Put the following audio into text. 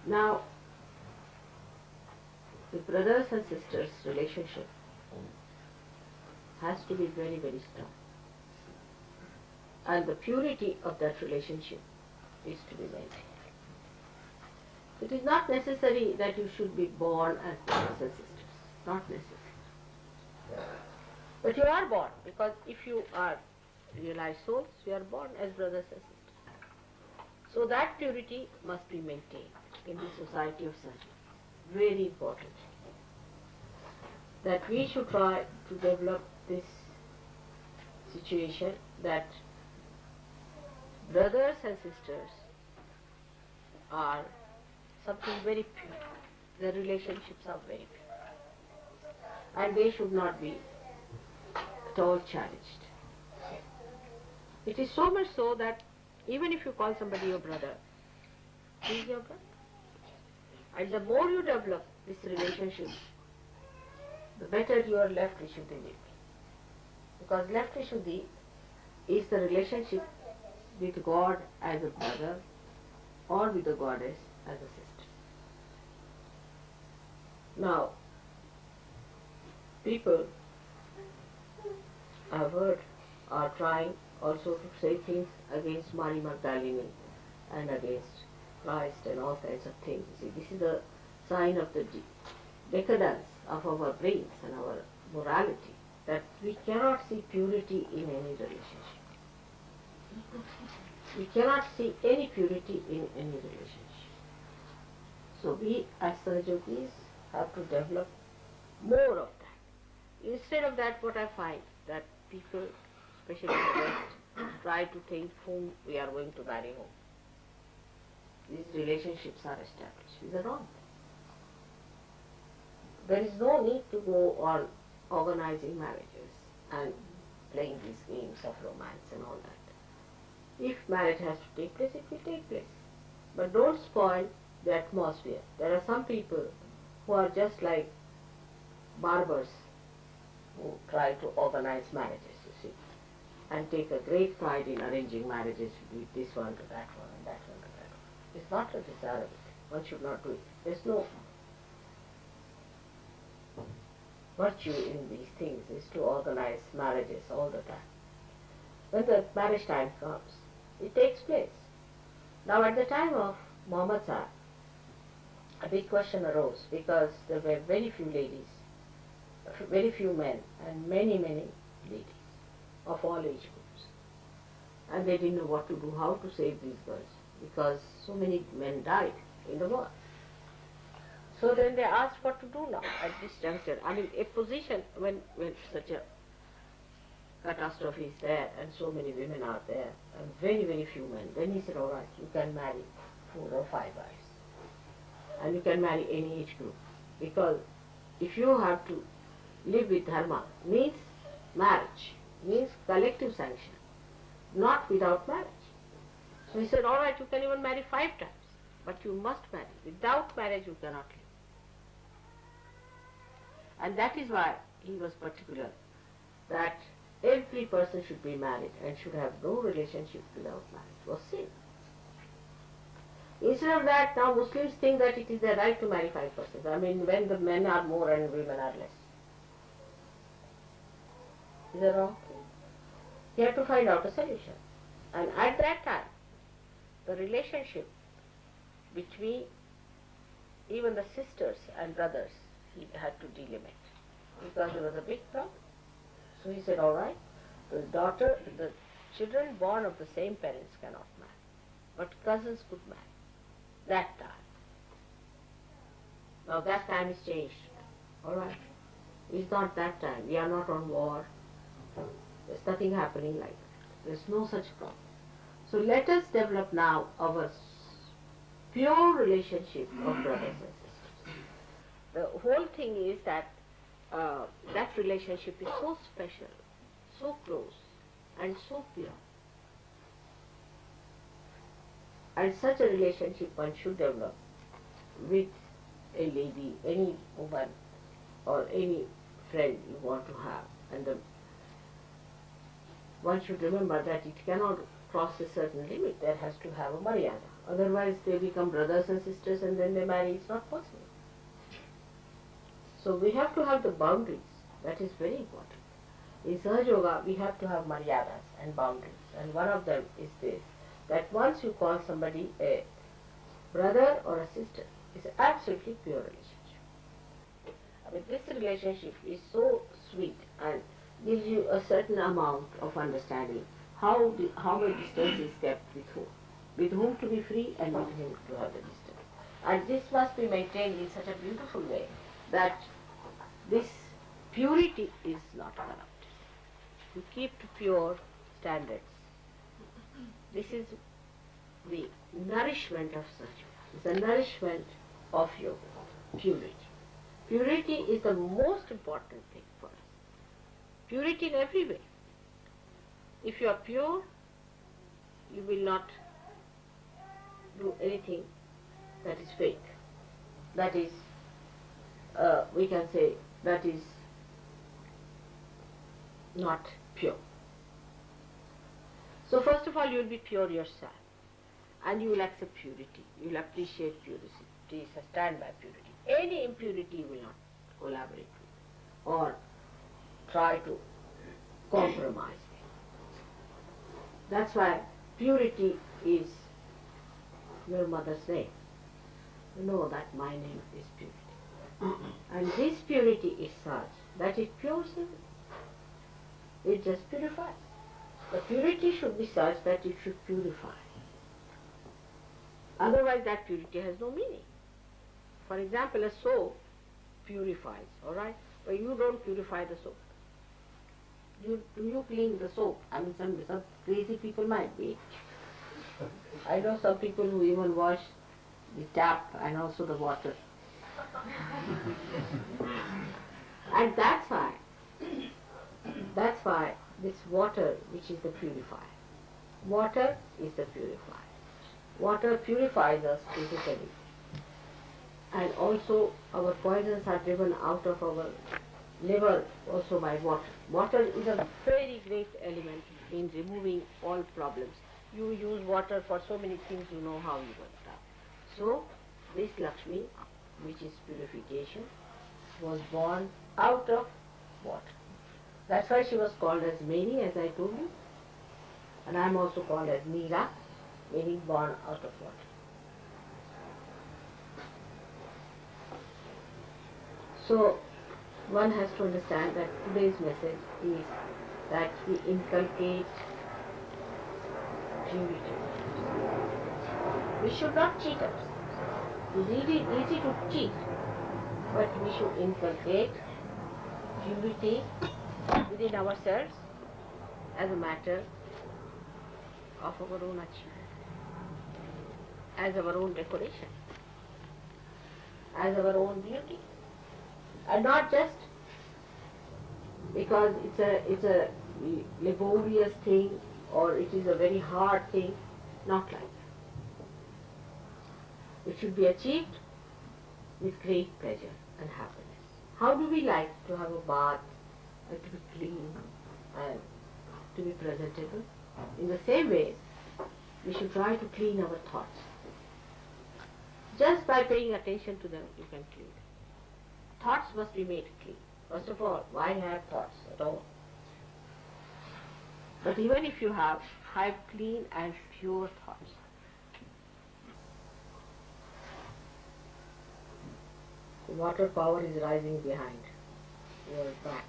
Now, the brothers and sisters relationship has to be very, very strong. And the purity of that relationship is to be maintained. It is not necessary that you should be born as brothers and sisters. Not necessary. But you are born, because if you are realized souls, you are born as brothers and sisters. So that purity must be maintained in the society of surgeons. Very important. That we should try to develop this situation that brothers and sisters are something very pure. Their relationships are very pure. And they should not be at all challenged. It is so much so that even if you call somebody your brother, he is your brother. And the more you develop this relationship, the better your left Vishuddhi will be. Because left Vishuddhi is the relationship with God as a brother or with the goddess as a sister. Now, people I've heard are trying also to say things against Mary Magdalene and against Christ and all kinds of things. You see, this is a sign of the decadence of our brains and our morality, that we cannot see purity in any relationship. We cannot see any purity in any relationship. So we as Sahajogis have to develop more of that. Instead of that, what I find, that people, especially in the West, try to think whom we are going to marry home. These relationships are established. These are wrong. There is no need to go on organizing marriages and playing these games of romance and all that. If marriage has to take place, it will take place. But don't spoil the atmosphere. There are some people who are just like barbers who try to organize marriages, you see, and take a great pride in arranging marriages with this one to that one and that one to that one. It's not a desirable thing. One should not do it. There's no virtue in these things, is to organize marriages all the time. When the marriage time comes, it takes place. Now at the time of Muhammad Sahib, a big question arose because there were very few ladies, very few men and many, many ladies of all age groups. And they didn't know what to do, how to save these girls, because so many men died in the war. So then they asked what to do now at this juncture. I mean, a position when such a catastrophe is there and so many women are there and very, very few men, then he said, all right, you can marry 4 or 5 wives. And you can marry any age group. Because if you have to live with dharma, means marriage, means collective sanction, not without marriage. So he said, all right, you can even marry 5 times, but you must marry. Without marriage you cannot live. And that is why he was particular that every person should be married and should have no relationship without marriage. It was sin. Instead of that, now Muslims think that it is their right to marry 5 persons. I mean, when the men are more and women are less. Is that wrong? You have to find out a solution. And at that time, the relationship between even the sisters and brothers, he had to delimit, because there was a big problem. So he said, all right, the children born of the same parents cannot marry, but cousins could marry. That time. Now that time is changed. All right. It's not that time. We are not on war. There's nothing happening like that. There's no such problem. So let us develop now our pure relationship of brothers and sisters. The whole thing is that that relationship is so special, so close, and so pure. And such a relationship one should develop with a lady, any woman, or any friend you want to have. And one should remember that it cannot cross a certain limit. There has to have a maryada. Otherwise they become brothers and sisters and then they marry. It's not possible. So we have to have the boundaries. That is very important. In Sahaja Yoga we have to have maryadas and boundaries. And one of them is this, that once you call somebody a brother or a sister, it's an absolutely pure relationship. I mean, this relationship is so sweet and gives you a certain amount of understanding how a distance is kept with whom to be free and with whom to have the distance. And this must be maintained in such a beautiful way that this purity is not corrupted. You keep to pure standards. This is the nourishment of Sahaja. It's the nourishment of yoga, purity. Purity is the most important thing for us. Purity in every way. If you are pure, you will not do anything that is fake. That is, we can say, that is not pure. So first of all, you will be pure yourself, and you will accept purity. You will appreciate purity, stand by purity. Any impurity you will not collaborate with or try to compromise with. That's why purity is your mother's name. You know that my name is purity. And this purity is such that it pures everything. It just purifies. The purity should be such that it should purify. Otherwise that purity has no meaning. For example, a soap purifies, alright? But you don't purify the soap. Do you clean the soap? I mean, some crazy people might be. I know some people who even wash the tap and also the water. And that's why this water, which is the purifier. Water is the purifier. Water purifies us physically. And also our poisons are driven out of our liver also by water. Water is a very great element in removing all problems. You use water for so many things, you know how you work it out. So this Lakshmi, which is purification, was born out of water. That's why she was called as Mary, as I told you. And I am also called as Neera, meaning born out of water. So one has to understand that today's message is that we inculcate purity. We should not cheat ourselves. It's easy to cheat, but we should inculcate purity within ourselves as a matter of our own achievement, as our own decoration, as our own beauty. And not just because it's a laborious thing or it is a very hard thing, not like that. It should be achieved with great pleasure and happiness. How do we like to have a bath and to be clean and to be presentable? In the same way, we should try to clean our thoughts. Just by paying attention to them, you can clean them. Thoughts must be made clean. First of all, why have thoughts at all? But even if you have clean and pure thoughts. The water power is rising behind your back.